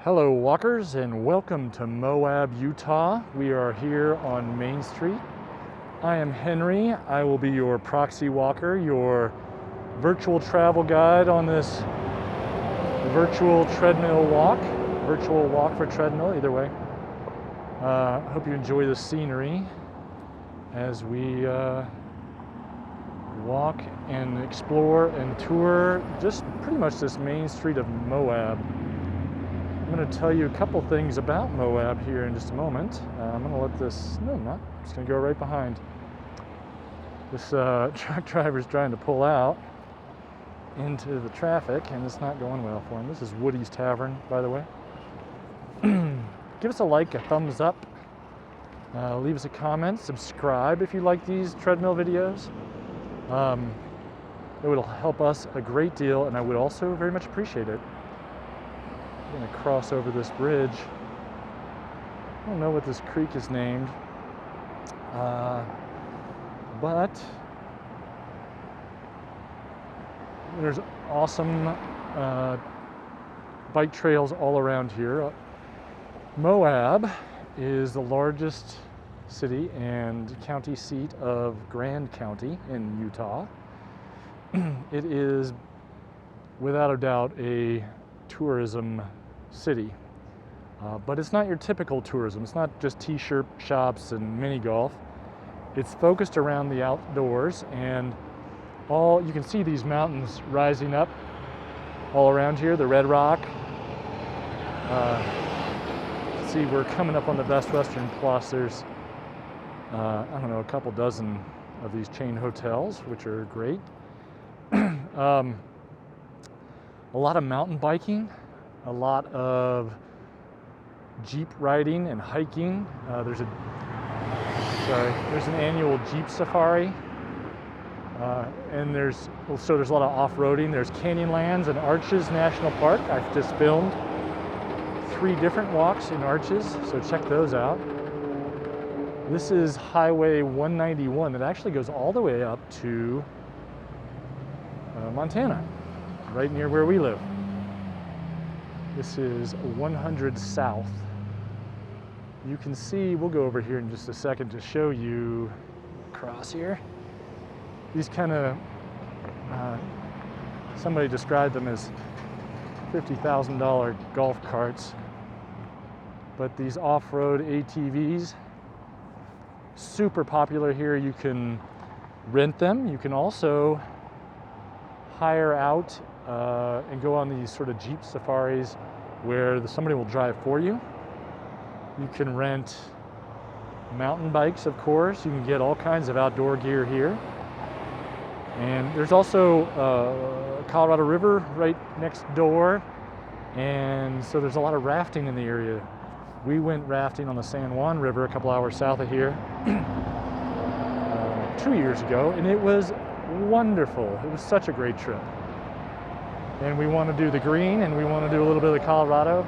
Hello walkers, and welcome to Moab, Utah. We are here on Main Street. I am Henry. I will be your proxy walker, your virtual travel guide on this virtual treadmill walk. Virtual walk for treadmill, either way. Hope you enjoy the scenery as we walk and explore and tour just pretty much this main street of Moab. I'm going to tell you a couple things about Moab here in just a moment. I'm going to let this, no I'm not, I'm just going to go right behind. This truck driver's trying to pull out into the traffic and it's not going well for him. This is Woody's Tavern, by the way. Give us a like, a thumbs up, leave us a comment, subscribe if you like these treadmill videos. It would help us a great deal, and I would also very much appreciate it. I'm going to cross over this bridge. I don't know what this creek is named, but there's awesome bike trails all around here. Moab is the largest city and county seat of Grand County in Utah. It is without a doubt a tourism city, but it's not your typical tourism. It's not just t-shirt shops and mini golf. It's focused around the outdoors, and you can see these mountains rising up all around here, the Red Rock. See, we're coming up on the Best Western Plus. There's I don't know, a couple dozen of these chain hotels, which are great. A lot of mountain biking, a lot of Jeep riding and hiking. There's an annual Jeep safari, and there's a lot of off-roading. There's Canyonlands and Arches National Park. I've just filmed 3 different walks in Arches, so check those out. This is Highway 191 that actually goes all the way up to Montana, right near where we live. This is 100 South. You can see, we'll go over here in just a second to show you across here. These kind of, somebody described them as $50,000 golf carts, but these off-road ATVs, super popular here. You can rent them. You can also hire out and go on these sort of Jeep safaris where somebody will drive for you. You can rent mountain bikes, of course. You can get all kinds of outdoor gear here. And there's also Colorado River right next door. And so there's a lot of rafting in the area. We went rafting on the San Juan River a couple hours south of here 2 years ago, and it was wonderful. It was such a great trip. And we want to do the green, and we want to do a little bit of Colorado.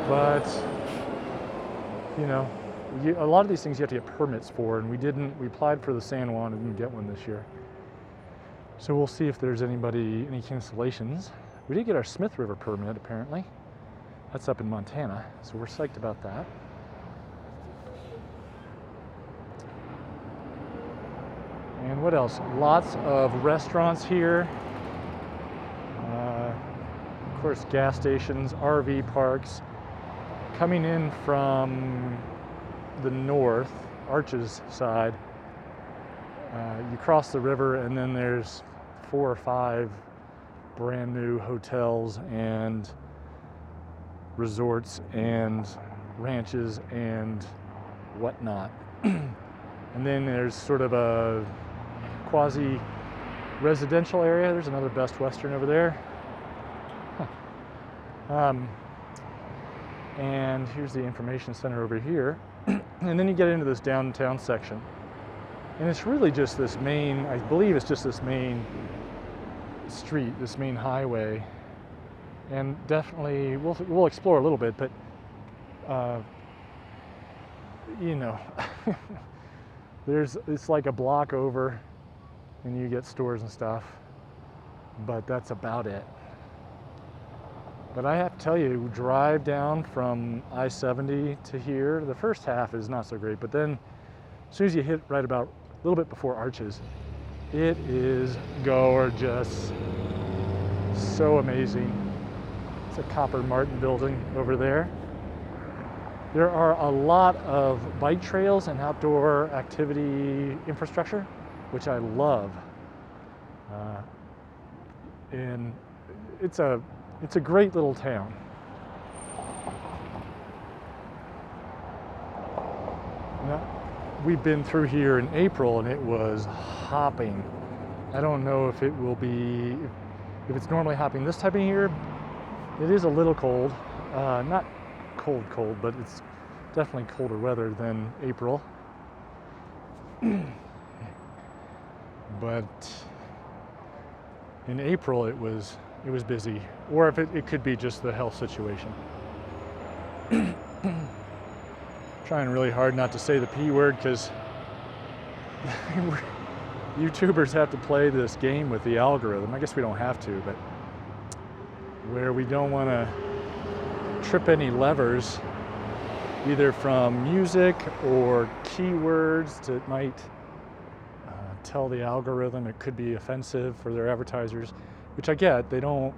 But, you know, a lot of these things you have to get permits for, and we didn't. We applied for the San Juan and didn't get one this year. So we'll see if there's any cancellations. We did get our Smith River permit, apparently. That's up in Montana, so we're psyched about that. And what else? Lots of restaurants here. Of course, gas stations, RV parks. Coming in from the north, Arches side, you cross the river and then there's 4 or 5 brand new hotels and resorts and ranches and whatnot. And then there's sort of a quasi-residential area. There's another Best Western over there. And here's the information center over here. And then you get into this downtown section. And it's really just this main, I believe it's just this main street, this main highway. And definitely, we'll explore a little bit, but, you know, it's like a block over and you get stores and stuff, but that's about it. But I have to tell you, drive down from I-70 to here, the first half is not so great, but then as soon as you hit right about a little bit before Arches, it is gorgeous. So amazing. It's a Copper Martin building over there. There are a lot of bike trails and outdoor activity infrastructure, which I love. And it's a great little town. Now, we've been through here in April and it was hopping. I don't know if it will be, if it's normally hopping this time of year. It is a little cold, not cold, but it's definitely colder weather than April. But in April it was busy, or if it could be just the health situation. Trying really hard not to say the P word because YouTubers have to play this game with the algorithm. I guess we don't have to, but where we don't want to trip any levers, either from music or keywords that might tell the algorithm it could be offensive for their advertisers, which I get. They want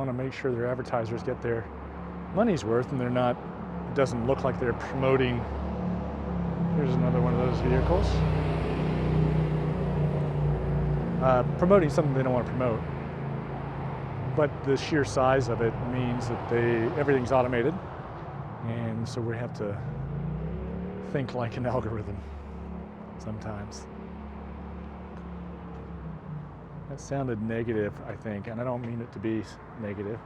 to make sure their advertisers get their money's worth, and they're not, it doesn't look like they're promoting. Here's another one of those vehicles. Promoting something they don't want to promote. But the sheer size of it means that everything's automated, and so we have to think like an algorithm sometimes. That sounded negative, I think, and I don't mean it to be negative.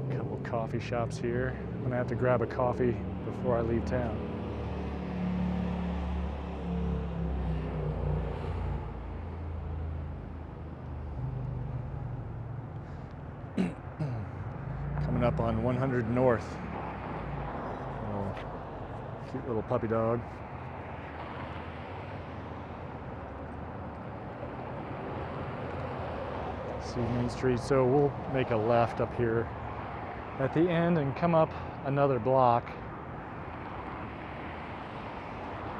A couple coffee shops here. I'm gonna have to grab a coffee before I leave town. Coming up on 100 North. Oh, cute little puppy dog. See Main Street, so we'll make a left up here at the end and come up another block.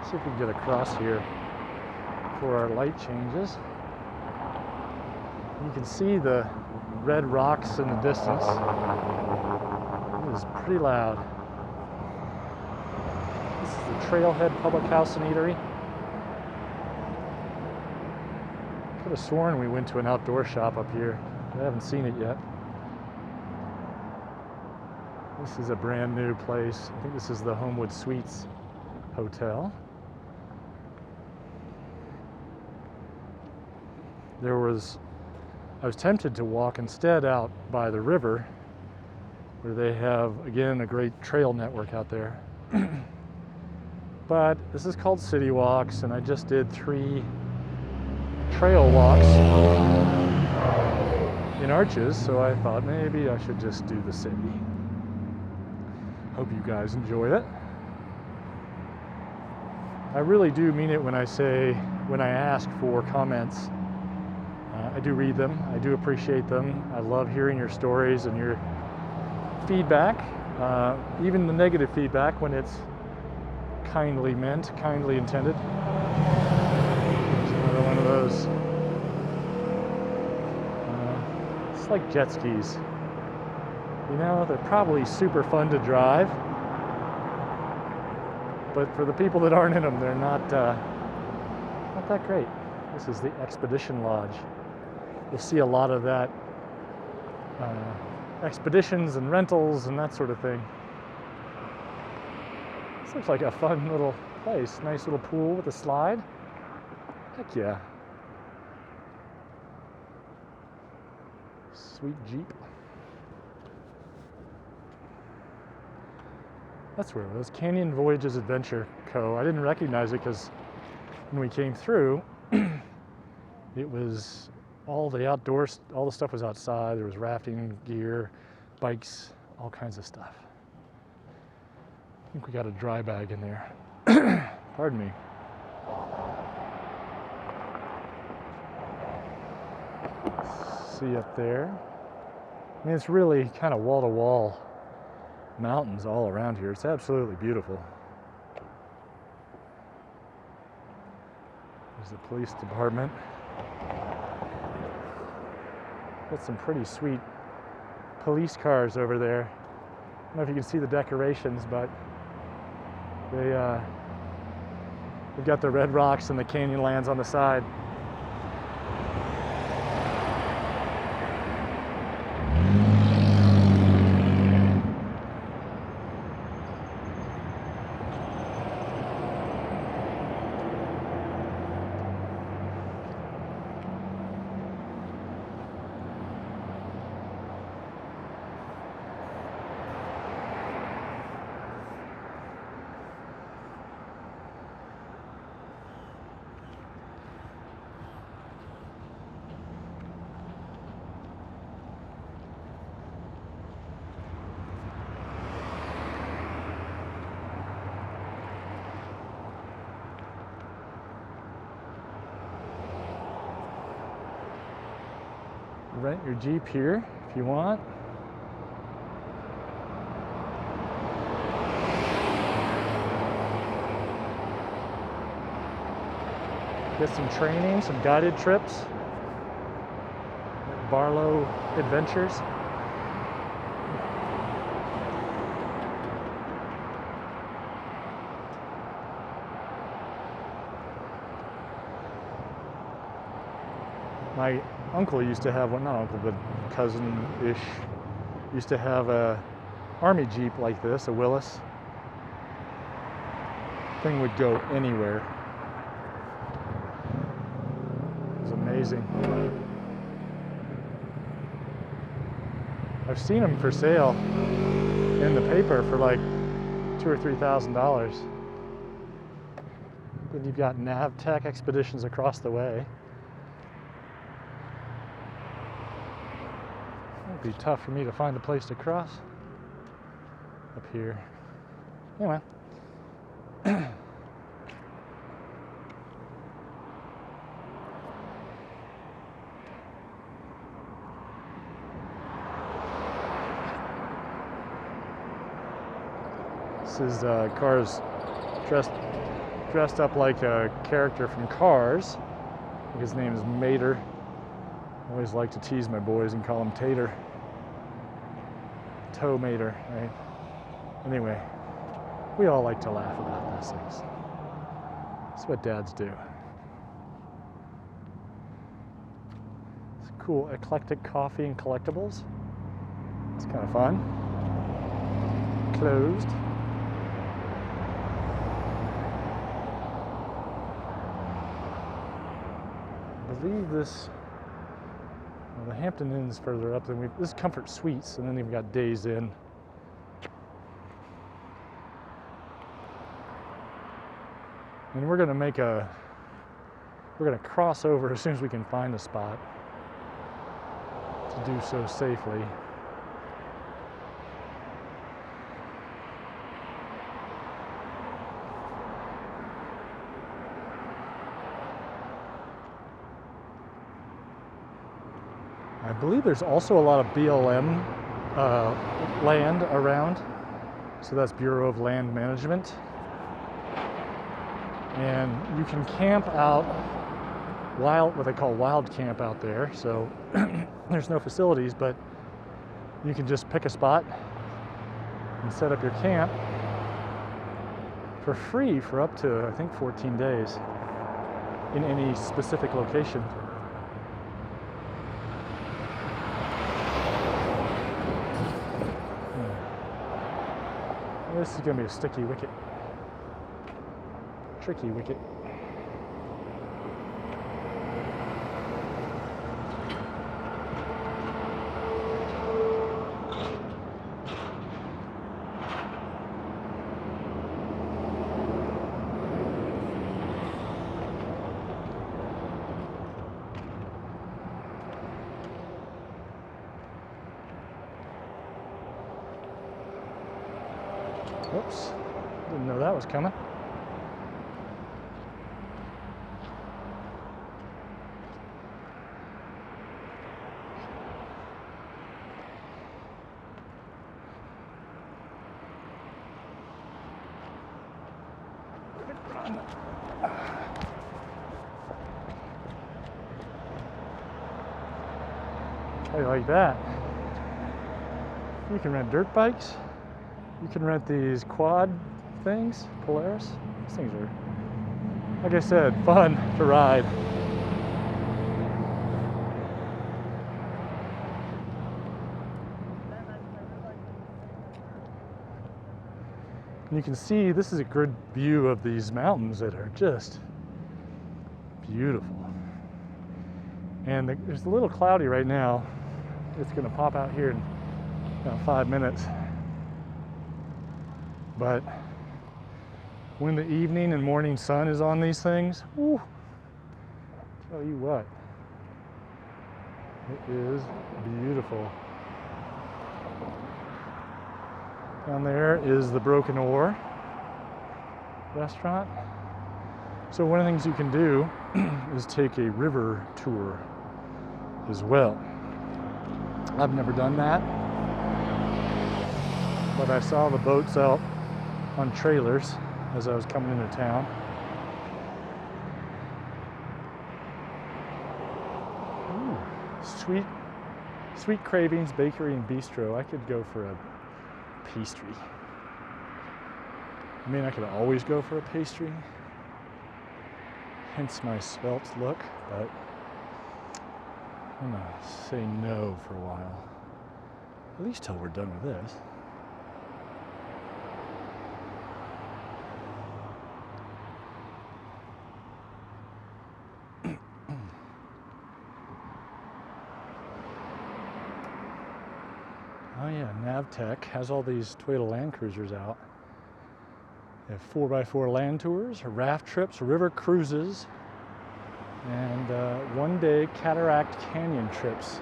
See if we can get across here before our light changes. You can see the red rocks in the distance. It is pretty loud. This is the Trailhead Public House and Eatery. I could have sworn we went to an outdoor shop up here. I haven't seen it yet. This is a brand new place. I think this is the Homewood Suites Hotel. I was tempted to walk instead out by the river, where they have, again, a great trail network out there. But this is called City Walks, and I just did 3 trail walks in Arches, so I thought maybe I should just do the city. Hope you guys enjoyed it. I really do mean it when I ask for comments. I do read them. I do appreciate them. I love hearing your stories and your feedback, even the negative feedback when it's kindly meant, kindly intended. There's another one of those. It's like jet skis. You know, they're probably super fun to drive, but for the people that aren't in them, they're not that great. This is the Expedition Lodge. You'll see a lot of that, expeditions and rentals and that sort of thing. This looks like a fun little place. Nice little pool with a slide. Heck yeah. Sweet Jeep. That's where it was. Canyon Voyages Adventure Co. I didn't recognize it because when we came through, it was all the outdoors, all the stuff was outside. There was rafting gear, bikes, all kinds of stuff. I think we got a dry bag in there. Pardon me. See up there. I mean, it's really kind of wall-to-wall mountains all around here. It's absolutely beautiful. There's the police department. Got some pretty sweet police cars over there. I don't know if you can see the decorations, but they've got the red rocks and the Canyonlands on the side. Rent your Jeep here if you want. Get some training, some guided trips. Barlow Adventures. My uncle used to have one, not uncle, but cousin-ish, used to have a army Jeep like this, a Willis. Thing would go anywhere. It was amazing. I've seen them for sale in the paper for like $2,000 or $3,000. Then you've got NavTech Expeditions across the way. It'd be tough for me to find a place to cross up here. Anyway. This is Cars dressed up like a character from Cars. His name is Mater. I always like to tease my boys and call him Tater. Toe Mater, right? Anyway, we all like to laugh about those things. That's what dads do. It's cool, eclectic coffee and collectibles. It's kind of fun. Closed. I believe this. Well, the Hampton Inn's further up than this is Comfort Suites, and then they've got Days Inn. And we're gonna cross over as soon as we can find a spot to do so safely. I believe there's also a lot of BLM land around, so that's Bureau of Land Management. And you can camp out what they call wild camp out there. So there's no facilities, but you can just pick a spot and set up your camp for free for up to, I think, 14 days in any specific location. This is going to be a sticky wicket. Tricky wicket. Oops, didn't know that was coming. How do you like that? You can rent dirt bikes. You can rent these quad things, Polaris. These things are, like I said, fun to ride. And you can see this is a good view of these mountains that are just beautiful. And it's a little cloudy right now. It's going to pop out here in about 5 minutes. But when the evening and morning sun is on these things, whew, tell you what, it is beautiful. Down there is the Broken Oar restaurant. So one of the things you can do is take a river tour as well. I've never done that, but I saw the boats out on trailers as I was coming into town. Ooh, Sweet Cravings Bakery and Bistro. I could go for a pastry. I mean, I could always go for a pastry, hence my svelte look, but I'm gonna say no for a while, at least till we're done with this. Oh yeah, Navtech has all these Toyota Land Cruisers out. They have 4x4 land tours, raft trips, river cruises, and one-day Cataract Canyon trips.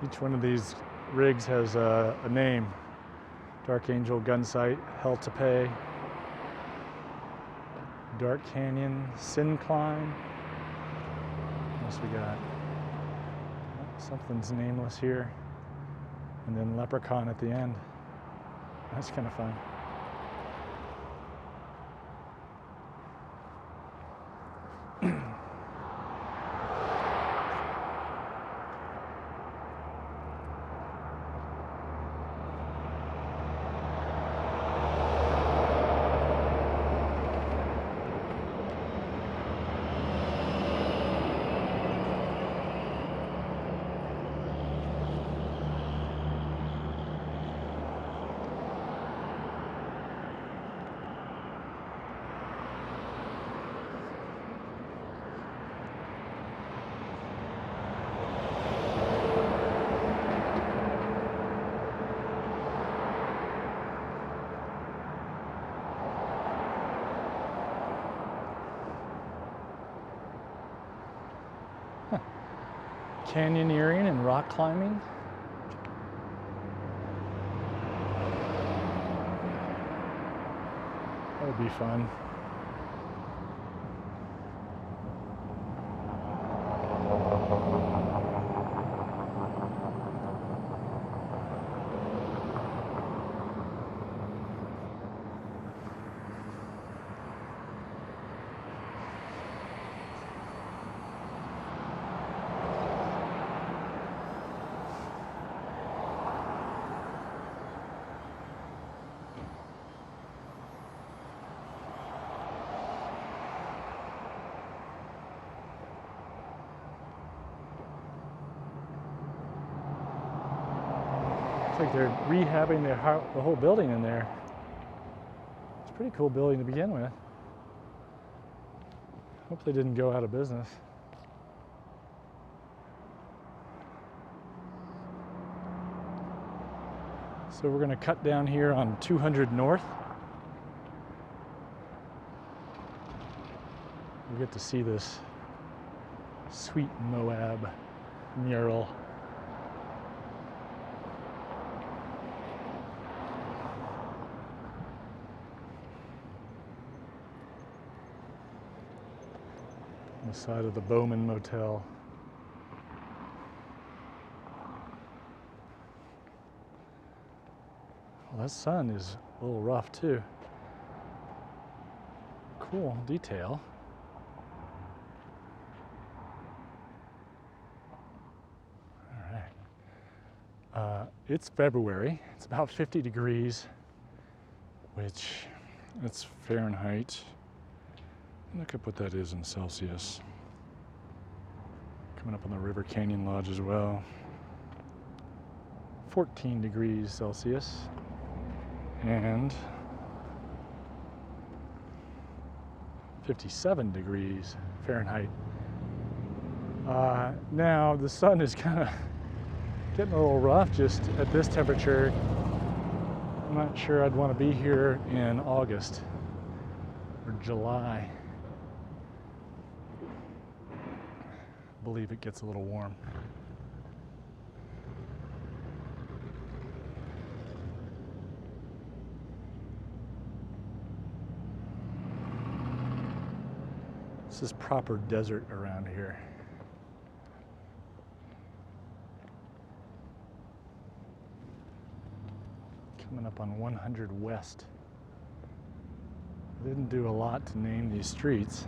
Each one of these rigs has a name. Dark Angel Gun Sight, Hell to Pay, Dark Canyon, Syncline. What else we got? Oh, something's nameless here. And then Leprechaun at the end. That's kind of fun. Canyoneering and rock climbing. That would be fun. It's like they're rehabbing the whole building in there. It's a pretty cool building to begin with. Hope they didn't go out of business. So we're going to cut down here on 200 North. We'll get to see this Sweet Moab mural. On the side of the Bowman Motel. Well, that sun is a little rough too. Cool detail. All right. It's February. It's about 50 degrees, which it's Fahrenheit. Look up what that is in Celsius. Coming up on the River Canyon Lodge as well. 14 degrees Celsius. And 57 degrees Fahrenheit. Now the sun is kind of getting a little rough just at this temperature. I'm not sure I'd want to be here in August or July. I believe it gets a little warm. This is proper desert around here. Coming up on 100 West. I didn't do a lot to name these streets.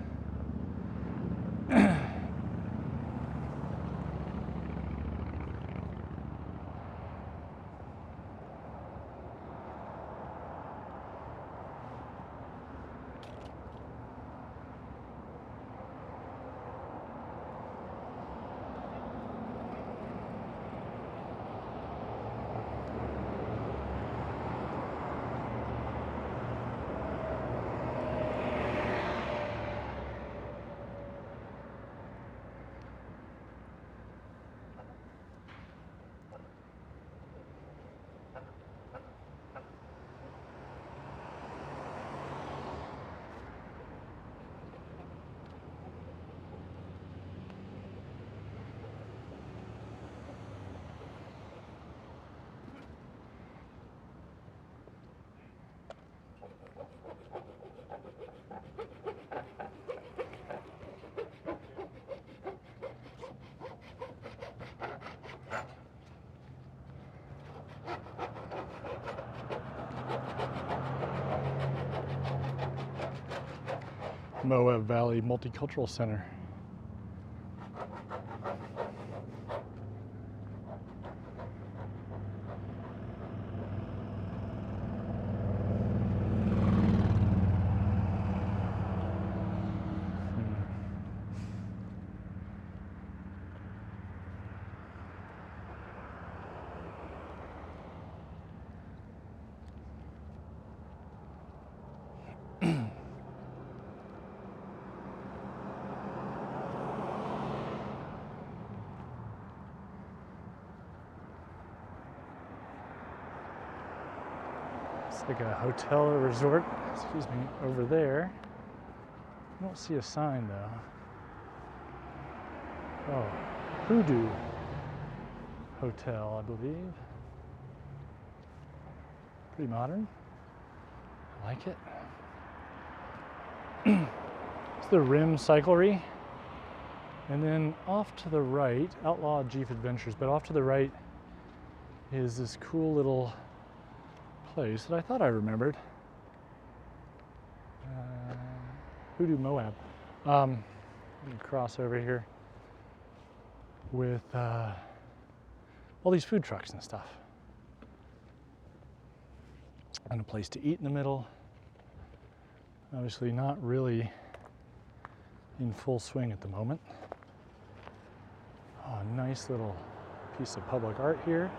Moab Valley Multicultural Center. It's like a hotel or resort, excuse me, over there. I don't see a sign though. Oh, Hoodoo Hotel, I believe. Pretty modern. I like it. It's the Rim Cyclery. And then off to the right, Outlaw Jeep Adventures, but off to the right is this cool little place that I thought I remembered. Hoodoo Moab. I'm gonna cross over here with all these food trucks and stuff. And a place to eat in the middle. Obviously not really in full swing at the moment. Oh, nice little piece of public art here.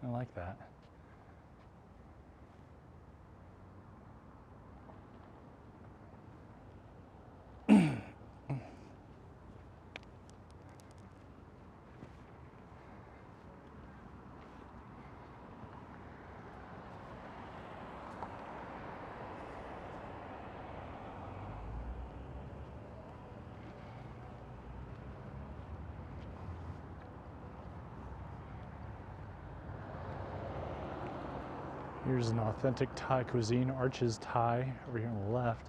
I like that. Here's an authentic Thai cuisine, Arches Thai, over here on the left.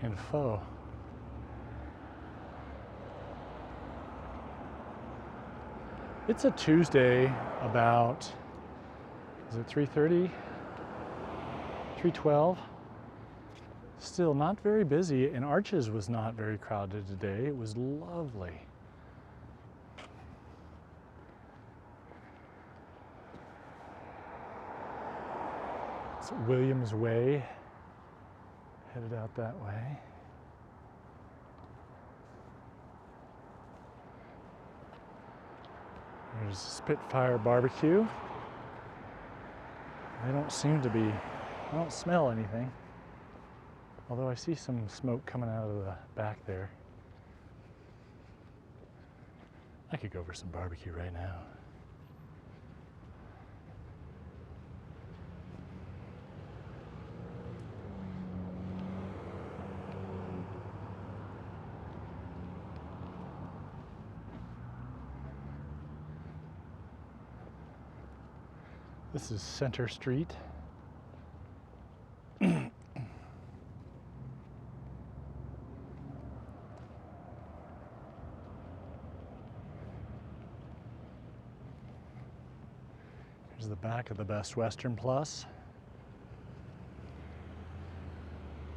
And pho. It's a Tuesday about, is it 3:30? 3:12? Still not very busy, and Arches was not very crowded today. It was lovely. It's Williams Way, headed out that way. There's Spitfire Barbecue. They don't seem to be, I don't smell anything. Although I see some smoke coming out of the back there. I could go for some barbecue right now. This is Center Street. Here's the back of the Best Western Plus.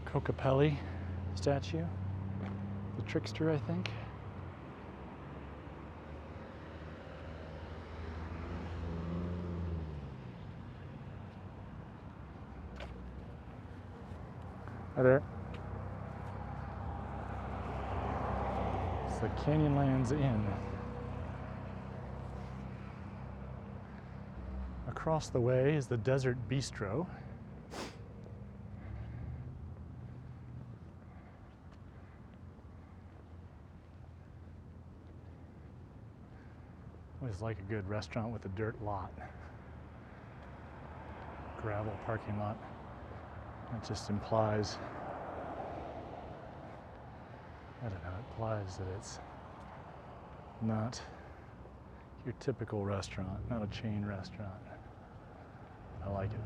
Cocapelli statue. The trickster, I think. Hi there. It's the Canyonlands Inn. Across the way is the Desert Bistro. Always like a good restaurant with a dirt lot. Gravel parking lot. It just implies, I don't know, it implies that it's not your typical restaurant, not a chain restaurant. I like it.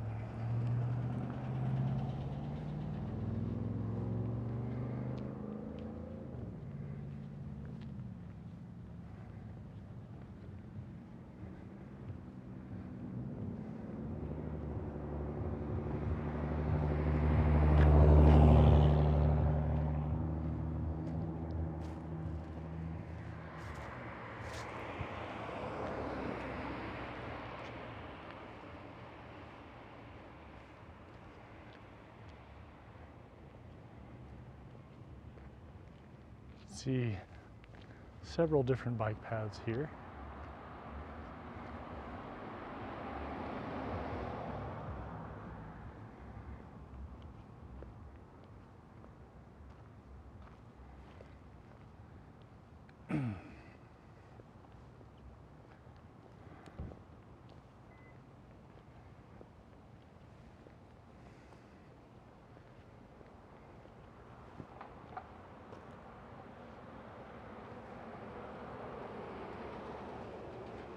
See several different bike paths here.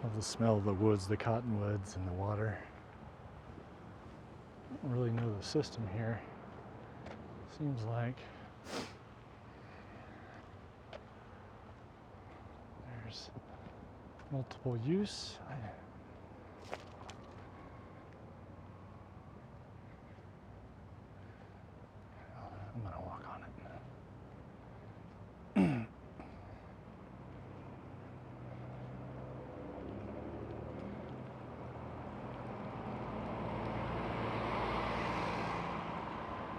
Love the smell of the woods, the cottonwoods, and the water. I don't really know the system here. Seems like there's multiple use. I'm gonna walk on it.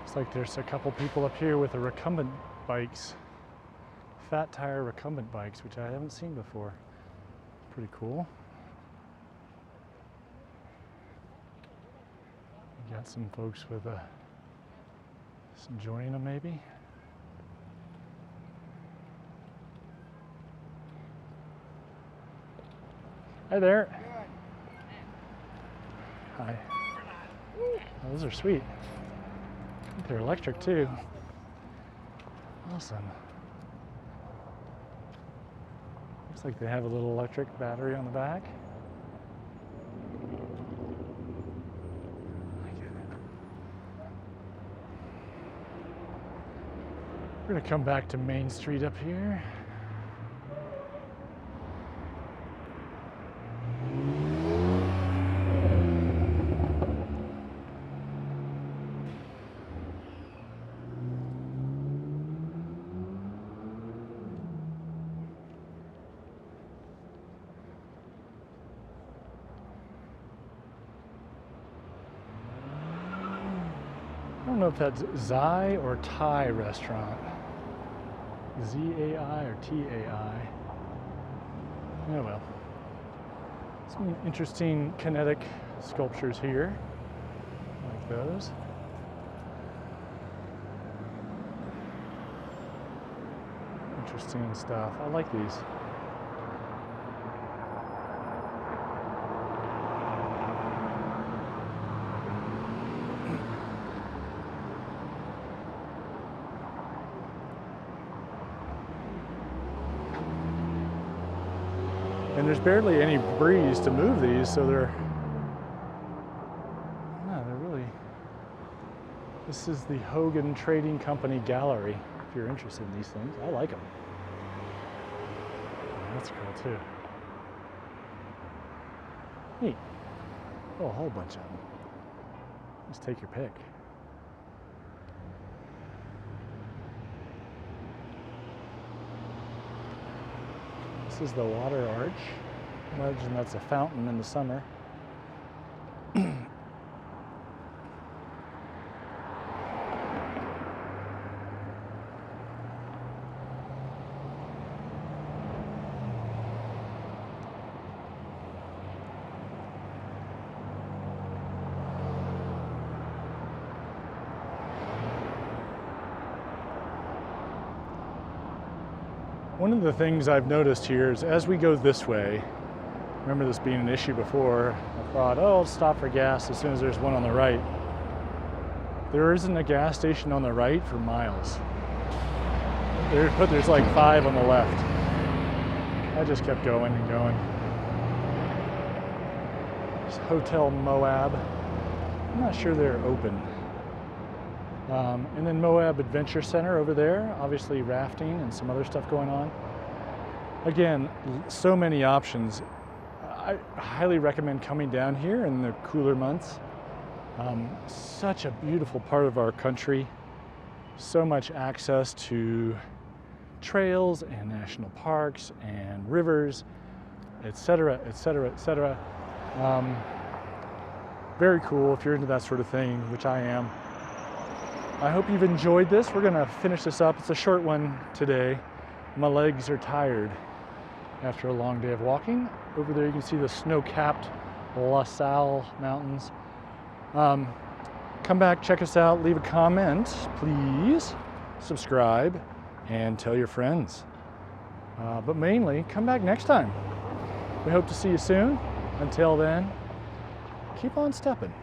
Looks like there's a couple people up here with the recumbent bikes. Fat tire recumbent bikes, which I haven't seen before. Pretty cool. You got some folks with some joining them maybe. Hi there. Hi. Oh, those are sweet. I think they're electric too. Awesome. Looks like they have a little electric battery on the back. We're gonna come back to Main Street up here. I don't know if that's Zai or Thai restaurant. Z-A-I or T-A-I. Oh well. Some interesting kinetic sculptures here, like those. Interesting stuff. I like these. And there's barely any breeze to move these, so they're really, this is the Hogan Trading Company Gallery, if you're interested in these things. I like them. That's cool too. Neat. Oh, a whole bunch of them. Just take your pick. This is the Water Arch. I imagine that's a fountain in the summer. One of the things I've noticed here is as we go this way, remember this being an issue before, I thought, oh, I'll stop for gas as soon as there's one on the right. There isn't a gas station on the right for miles. There's like 5 on the left. I just kept going and going. It's Hotel Moab. I'm not sure they're open. And then Moab Adventure Center over there, obviously rafting and some other stuff going on. Again, so many options. I highly recommend coming down here in the cooler months. Such a beautiful part of our country. So much access to trails and national parks and rivers, etc., etc., etc. Very cool if you're into that sort of thing, which I am. I hope you've enjoyed this. We're gonna finish this up. It's a short one today. My legs are tired after a long day of walking. Over there you can see the snow-capped La Salle Mountains. Come back, check us out, leave a comment, please. Subscribe and tell your friends. But mainly, come back next time. We hope to see you soon. Until then, keep on stepping.